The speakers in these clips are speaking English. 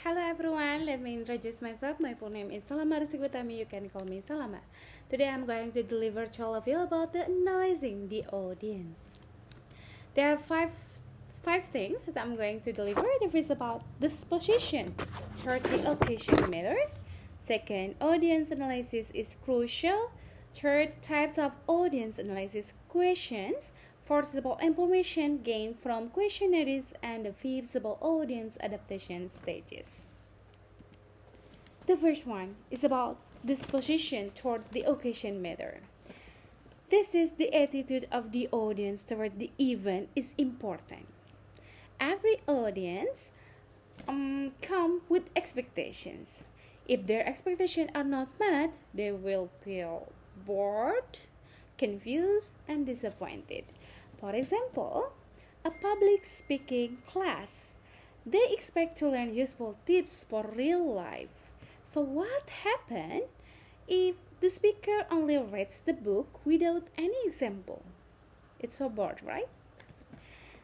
Hello everyone, let me introduce myself. My full name is Salamah Rizki Utami. You can call me Salamah. Today I'm going to deliver to all of you about the analyzing the audience. There are five things that I'm going to deliver. The first about disposition. Third, the occasion matter. Second, audience analysis is crucial. Third, types of audience analysis questions. Fourth is about information gained from questionnaires, and the fifth is about audience adaptation stages. The first one is about disposition toward the occasion matter. This is the attitude of the audience toward the event is important. Every audience come with expectations. If their expectations are not met, they will feel bored, confused, and disappointed. For example, a public speaking class. They expect to learn useful tips for real life. So what happens if the speaker only reads the book without any example? It's so bored, right?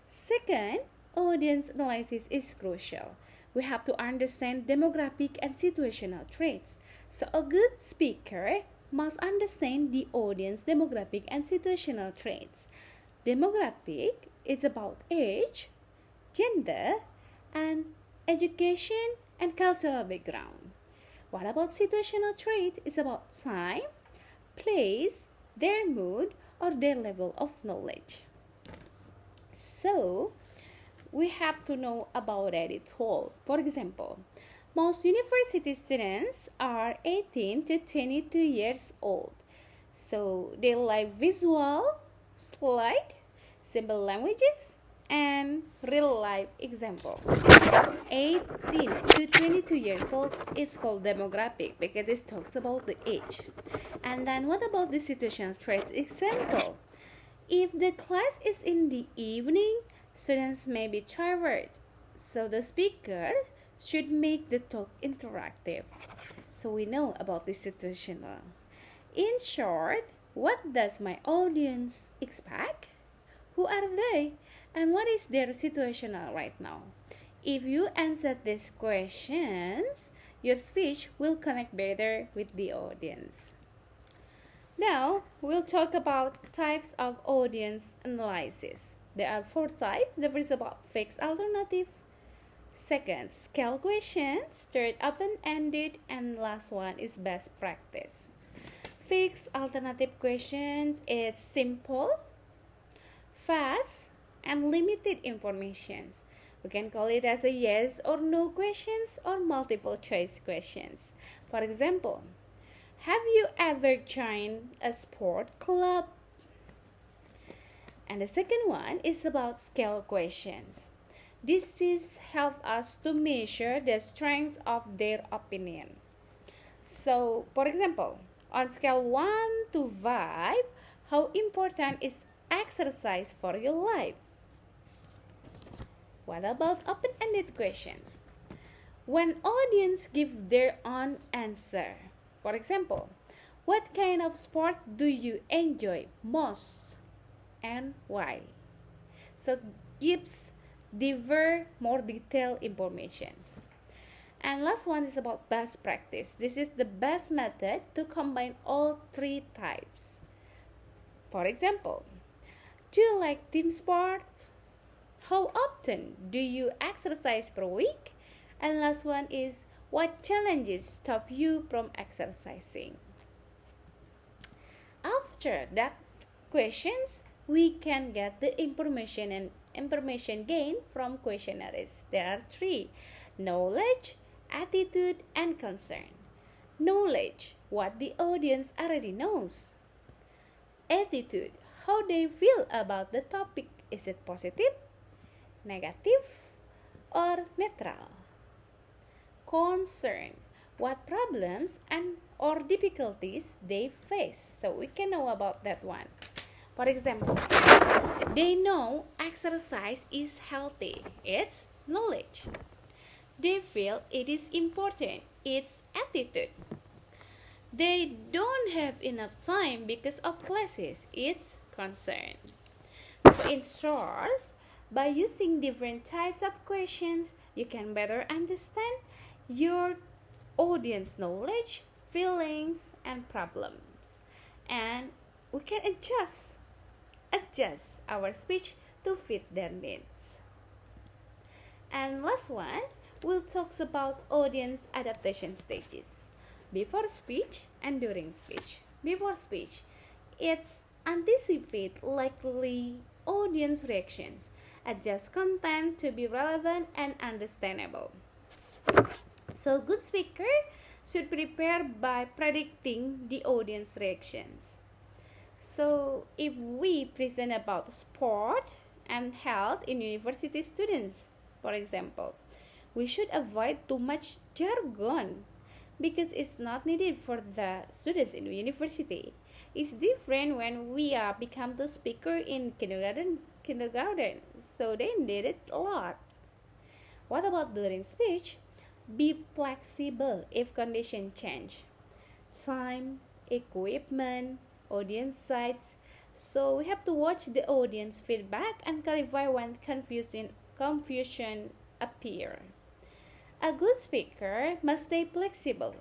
Second, audience analysis is crucial. We have to understand demographic and situational traits. So a good speaker must understand the audience demographic and situational traits. Demographic is about age, gender, and education and cultural background. What about situational trait? It's about time, place, their mood, or their level of knowledge. So, we have to know about it all. For example, most university students are 18 to 22 years old. So, they like visual, slide, simple languages, and real life example. 18 to 22 years old is called demographic because it talks about the age. And then what about the situational traits example? If the class is in the evening, students may be tired. So the speakers should make the talk interactive. So we know about the situational. In short, what does my audience expect? Who are they? And what is their situational right now? If you answer these questions, your speech will connect better with the audience. Now, we'll talk about types of audience analysis. There are 4 types. The first is about fixed alternative. Second, scale questions. Third, open-ended. And last one is best practice. Fixed alternative questions is simple, fast, and limited informations. We can call it as a yes or no questions or multiple choice questions. For example, have you ever joined a sport club? And the second one is about scale questions. This is help us to measure the strength of their opinion. So, for example, on scale 1 to 5, how important is exercise for your life? What about open-ended questions? When audience give their own answer. For example, what kind of sport do you enjoy most and why? So gives more detailed informations. And last one is about best practice. This is the best method to combine all 3 types. For example, do you like team sports? How often do you exercise per week? And last one is, what challenges stop you from exercising? After that questions, we can get the information and information gained from questionnaires. There are 3: knowledge, attitude, and concern. Knowledge, what the audience already knows. Attitude, how they feel about the topic. Is it positive, negative, or neutral? Concern, what problems and or difficulties they face. So we can know about that one. For example, they know exercise is healthy. It's knowledge. They feel it is important. It's attitude. They don't have enough time because of classes. It's concern. So in short, by using different types of questions, You can better understand your audience knowledge, feelings, and problems. And we can adjust our speech to fit their needs. And last one, we'll talk about audience adaptation stages. Before speech and during speech. Before speech, it's anticipate likely audience reactions, adjust content to be relevant and understandable. So good speaker should prepare by predicting the audience reactions. So if we present about sport and health in university students, for example, we should avoid too much jargon because it's not needed for the students in university. It's different when we become the speaker in kindergarten, so they need it a lot. What about during speech? Be flexible if conditions change. Time, equipment, audience size. So we have to watch the audience feedback and clarify when confusion appear. A good speaker must stay flexible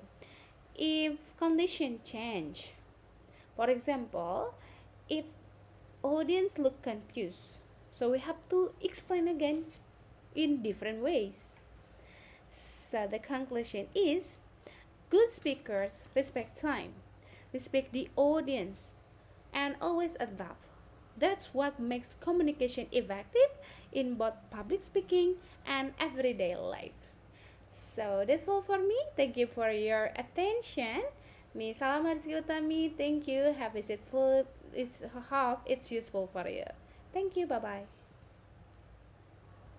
if conditions change. For example, if audience look confused, so we have to explain again in different ways. So the conclusion is good speakers respect time, respect the audience, and always adapt. That's what makes communication effective in both public speaking and everyday life. So that's all for me. Thank you for your attention. Me Salamah Rizki Utami. Thank you. Hope it's useful for you. Thank you. Bye bye.